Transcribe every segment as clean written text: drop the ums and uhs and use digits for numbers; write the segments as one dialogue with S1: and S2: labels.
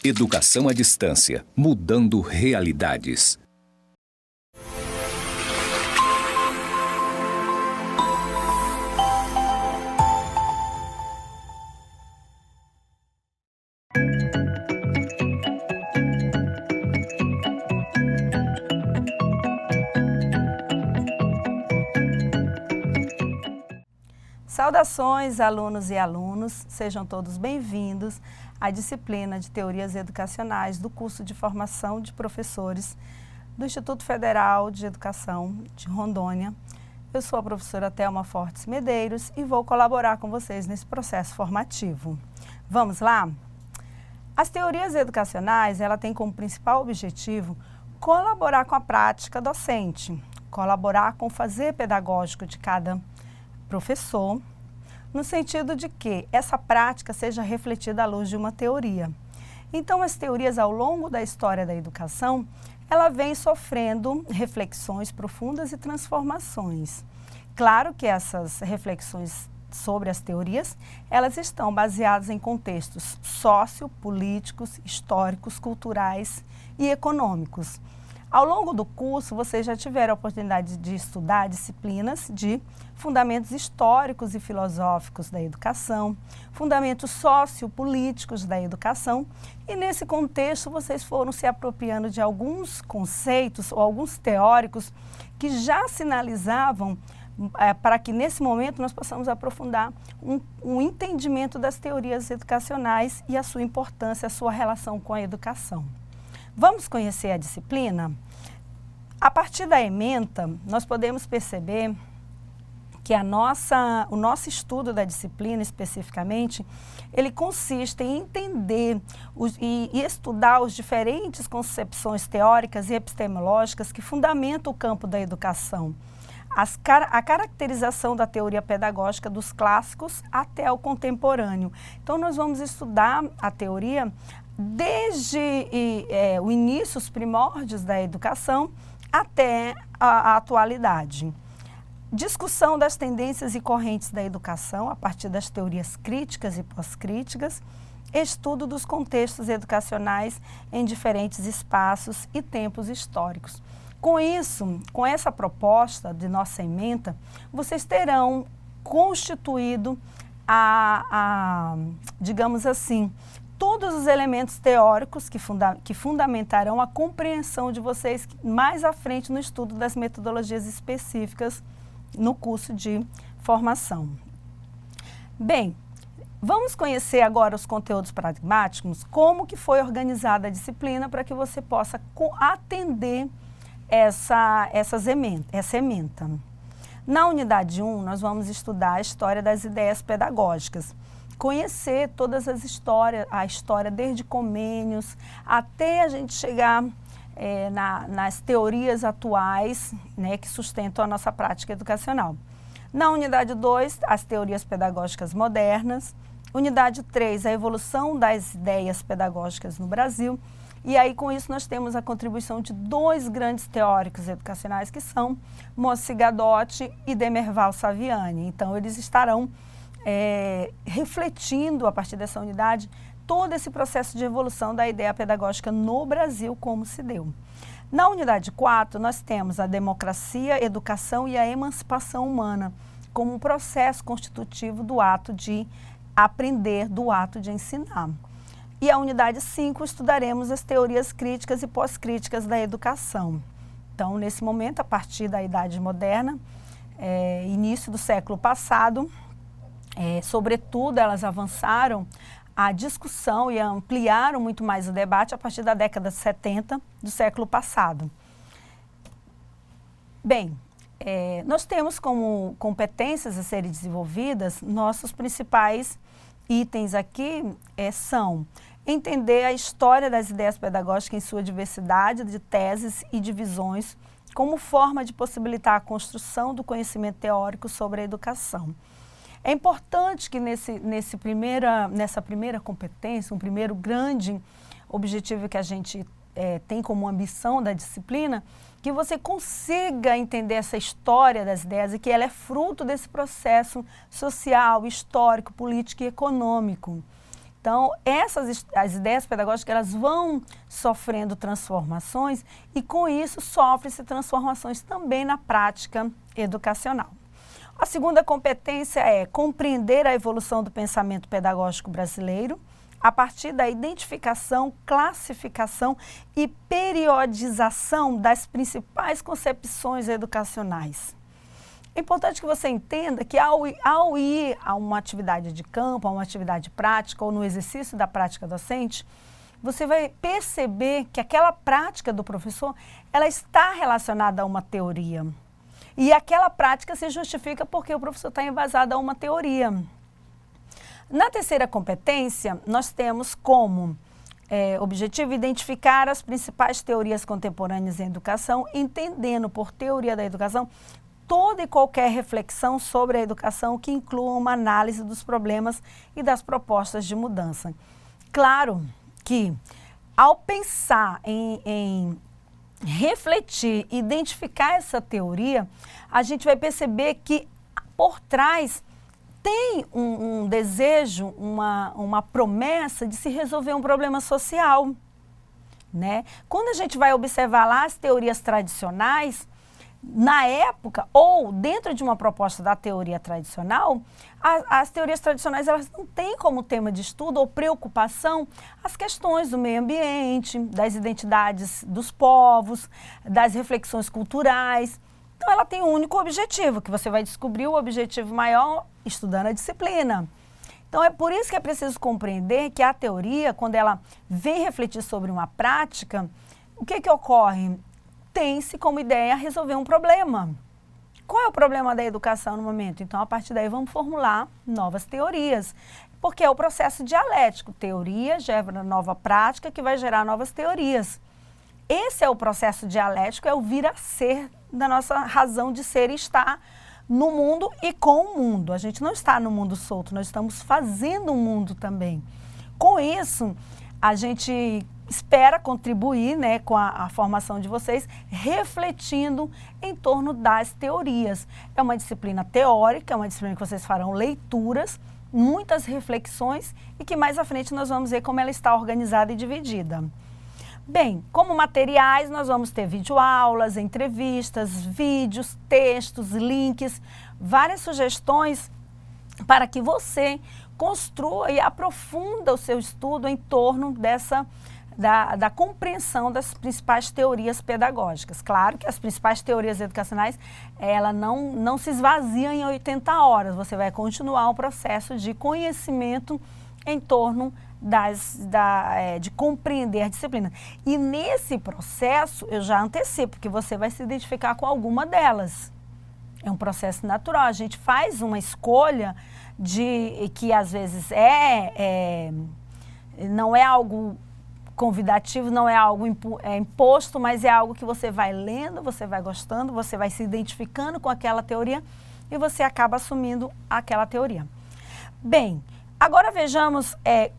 S1: Educação à distância, mudando realidades.
S2: Saudações, alunos e alunos, sejam todos bem-vindos à disciplina de Teorias Educacionais do curso de formação de professores do Instituto Federal de Educação de Rondônia. Eu sou a professora Thelma Fortes Medeiros e vou colaborar com vocês nesse processo formativo. Vamos lá? As teorias educacionais, ela tem como principal objetivo colaborar com a prática docente, colaborar com o fazer pedagógico de cada professor, no sentido de que essa prática seja refletida à luz de uma teoria. Então, as teorias ao longo da história da educação, ela vem sofrendo reflexões profundas e transformações. Claro que essas reflexões sobre as teorias, elas estão baseadas em contextos sociopolíticos, históricos, culturais e econômicos. Ao longo do curso, vocês já tiveram a oportunidade de estudar disciplinas de fundamentos históricos e filosóficos da educação, fundamentos sociopolíticos da educação, e nesse contexto vocês foram se apropriando de alguns conceitos ou alguns teóricos que já sinalizavam para que nesse momento nós possamos aprofundar um entendimento das teorias educacionais e a sua importância, a sua relação com a educação. Vamos conhecer a disciplina? A partir da ementa, nós podemos perceber que o nosso estudo da disciplina, especificamente, ele consiste em entender e estudar as diferentes concepções teóricas e epistemológicas que fundamentam o campo da educação. A caracterização da teoria pedagógica dos clássicos até o contemporâneo. Então, nós vamos estudar a teoria desde o início, os primórdios da educação, até a atualidade. Discussão das tendências e correntes da educação a partir das teorias críticas e pós-críticas, estudo dos contextos educacionais em diferentes espaços e tempos históricos. Com isso, com essa proposta de nossa ementa, vocês terão constituído digamos assim, todos os elementos teóricos que fundamentarão a compreensão de vocês mais à frente no estudo das metodologias específicas no curso de formação. Bem, vamos conhecer agora os conteúdos pragmáticos, como que foi organizada a disciplina para que você possa atender essa ementa. Na unidade 1, nós vamos estudar a história das ideias pedagógicas, conhecer todas as histórias, a história desde Comênios até a gente chegar nas teorias atuais, né, que sustentam a nossa prática educacional. Na unidade 2, as teorias pedagógicas modernas. Unidade 3, a evolução das ideias pedagógicas no Brasil. E aí, com isso, nós temos a contribuição de dois grandes teóricos educacionais, que são Moacir Gadotti e Demerval Saviani. Então, eles estarão refletindo, a partir dessa unidade, todo esse processo de evolução da ideia pedagógica no Brasil, como se deu. Na unidade 4, nós temos a democracia, educação e a emancipação humana, como um processo constitutivo do ato de aprender, do ato de ensinar. E a unidade 5, estudaremos as teorias críticas e pós-críticas da educação. Então, nesse momento, a partir da Idade Moderna, início do século passado, sobretudo, elas avançaram a discussão e ampliaram muito mais o debate a partir da década de 70 do século passado. Bem, nós temos como competências a serem desenvolvidas, nossos principais itens aqui são entender a história das ideias pedagógicas em sua diversidade de teses e divisões como forma de possibilitar a construção do conhecimento teórico sobre a educação. É importante que nessa primeira competência, um primeiro grande objetivo que a gente tem como ambição da disciplina, que você consiga entender essa história das ideias e que ela é fruto desse processo social, histórico, político e econômico. Então, as ideias pedagógicas, elas vão sofrendo transformações e, com isso, sofrem-se transformações também na prática educacional. A segunda competência é compreender a evolução do pensamento pedagógico brasileiro a partir da identificação, classificação e periodização das principais concepções educacionais. É importante que você entenda que ao ir a uma atividade de campo, a uma atividade prática ou no exercício da prática docente, você vai perceber que aquela prática do professor, ela está relacionada a uma teoria. E aquela prática se justifica porque o professor está embasado a uma teoria. Na terceira competência, nós temos como objetivo identificar as principais teorias contemporâneas em educação, entendendo por teoria da educação toda e qualquer reflexão sobre a educação que inclua uma análise dos problemas e das propostas de mudança. Claro que, ao pensar em refletir, identificar essa teoria, a gente vai perceber que por trás tem um desejo, uma promessa de se resolver um problema social, né? Quando a gente vai observar lá as teorias tradicionais, na época, ou dentro de uma proposta da teoria tradicional, as teorias tradicionais, elas não têm como tema de estudo ou preocupação as questões do meio ambiente, das identidades dos povos, das reflexões culturais. Então, ela tem um único objetivo, que você vai descobrir o objetivo maior estudando a disciplina. Então, é por isso que é preciso compreender que a teoria, quando ela vem refletir sobre uma prática, o que ocorre? Tem-se como ideia resolver um problema. Qual é o problema da educação no momento? Então, a partir daí, vamos formular novas teorias, porque é o processo dialético. Teoria gera nova prática, que vai gerar novas teorias. Esse é o processo dialético, é o vir a ser da nossa razão de ser e estar no mundo e com o mundo. A gente não está no mundo solto, nós estamos fazendo um mundo também. Com isso, a gente espera contribuir, né, com a formação de vocês, refletindo em torno das teorias. É uma disciplina teórica, é uma disciplina que vocês farão leituras, muitas reflexões e que mais à frente nós vamos ver como ela está organizada e dividida. Bem, como materiais, nós vamos ter videoaulas, entrevistas, vídeos, textos, links, várias sugestões para que você construa e aprofunda o seu estudo em torno da compreensão das principais teorias pedagógicas. Claro que as principais teorias educacionais, ela não se esvaziam em 80 horas, você vai continuar o processo de conhecimento em torno de compreender a disciplina. E nesse processo, eu já antecipo que você vai se identificar com alguma delas. É um processo natural, a gente faz uma escolha que às vezes não é algo convidativo, não é algo imposto, mas é algo que você vai lendo, você vai gostando, você vai se identificando com aquela teoria e você acaba assumindo aquela teoria. Bem, agora vejamos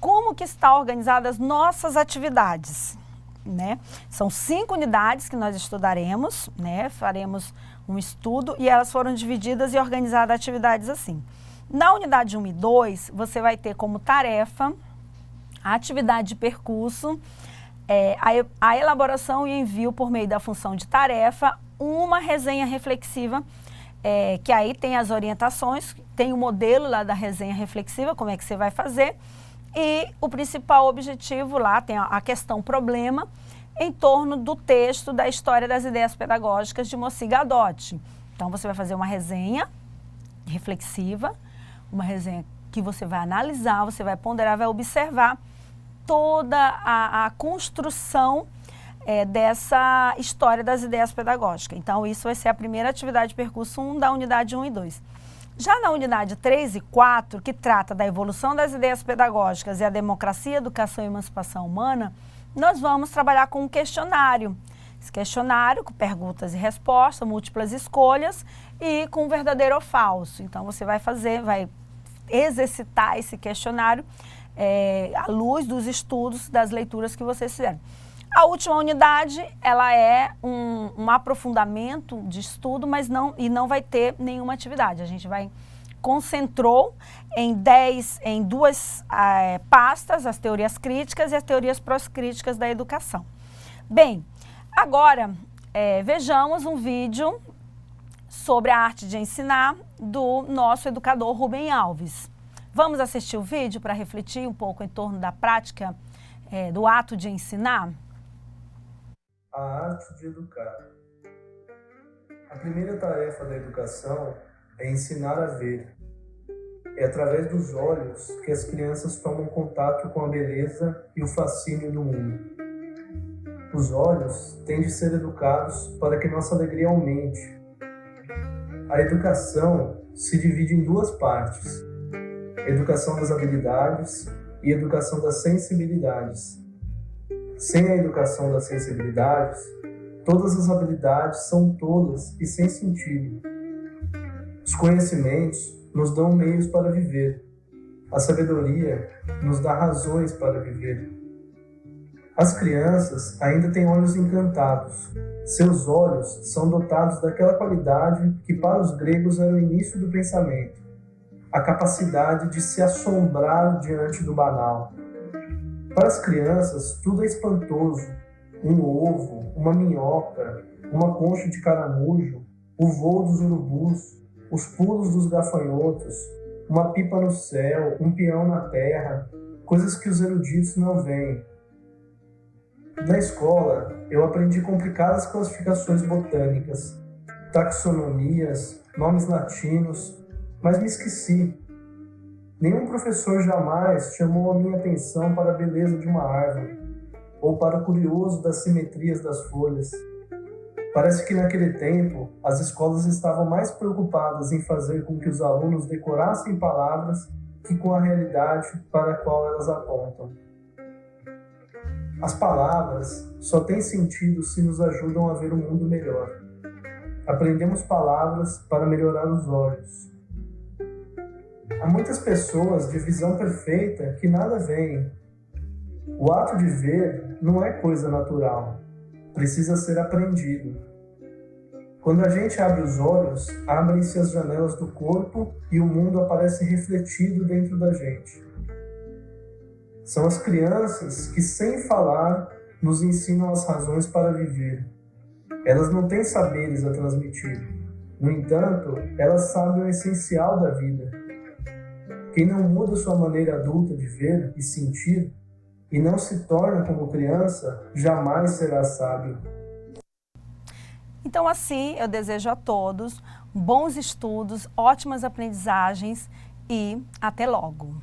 S2: como que está organizadas as nossas atividades, né? São 5 unidades que nós estudaremos, né? Faremos um estudo e elas foram divididas e organizadas atividades assim. Na unidade 1 e 2, você vai ter como tarefa a atividade de percurso, a elaboração e envio por meio da função de tarefa, uma resenha reflexiva, que aí tem as orientações, tem o modelo lá da resenha reflexiva, como é que você vai fazer, e o principal objetivo lá tem a questão problema em torno do texto da História das Ideias Pedagógicas de Moci Gadotti. Então, você vai fazer uma resenha reflexiva, uma resenha que você vai analisar, você vai ponderar, vai observar toda a construção dessa História das Ideias Pedagógicas. Então, isso vai ser a primeira atividade de percurso 1 da unidade 1 e 2. Já na unidade 3 e 4, que trata da evolução das ideias pedagógicas e a democracia, educação e emancipação humana, nós vamos trabalhar com um questionário. Esse questionário com perguntas e respostas, múltiplas escolhas e com verdadeiro ou falso. Então, você vai exercitar esse questionário à luz dos estudos, das leituras que vocês fizeram. A última unidade, ela é um aprofundamento de estudo, mas não vai ter nenhuma atividade. A gente vai concentrou em duas pastas, as teorias críticas e as teorias proscríticas da educação. Bem, agora vejamos um vídeo sobre a arte de ensinar do nosso educador Rubem Alves. Vamos assistir o vídeo para refletir um pouco em torno da prática do ato de ensinar?
S3: A arte de educar. A primeira tarefa da educação é ensinar a ver. É através dos olhos que as crianças tomam contato com a beleza e o fascínio do mundo. Os olhos têm de ser educados para que nossa alegria aumente. A educação se divide em duas partes: educação das habilidades e educação das sensibilidades. Sem a educação das sensibilidades, todas as habilidades são tolas e sem sentido. Os conhecimentos nos dão meios para viver. A sabedoria nos dá razões para viver. As crianças ainda têm olhos encantados. Seus olhos são dotados daquela qualidade que para os gregos era o início do pensamento, a capacidade de se assombrar diante do banal. Para as crianças, tudo é espantoso. Um ovo, uma minhoca, uma concha de caramujo, o voo dos urubus, os pulos dos gafanhotos, uma pipa no céu, um peão na terra, coisas que os eruditos não veem. Na escola, eu aprendi complicadas classificações botânicas, taxonomias, nomes latinos, mas me esqueci. Nenhum professor jamais chamou a minha atenção para a beleza de uma árvore, ou para o curioso das simetrias das folhas. Parece que naquele tempo, as escolas estavam mais preocupadas em fazer com que os alunos decorassem palavras que com a realidade para a qual elas apontam. As palavras só têm sentido se nos ajudam a ver o mundo melhor. Aprendemos palavras para melhorar os olhos. Há muitas pessoas de visão perfeita que nada veem. O ato de ver não é coisa natural, precisa ser aprendido. Quando a gente abre os olhos, abrem-se as janelas do corpo e o mundo aparece refletido dentro da gente. São as crianças que, sem falar, nos ensinam as razões para viver. Elas não têm saberes a transmitir. No entanto, elas sabem o essencial da vida. Quem não muda sua maneira adulta de ver e sentir, e não se torna como criança, jamais será sábio.
S2: Então, assim, eu desejo a todos bons estudos, ótimas aprendizagens e até logo.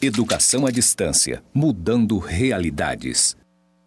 S1: Educação à distância, mudando realidades.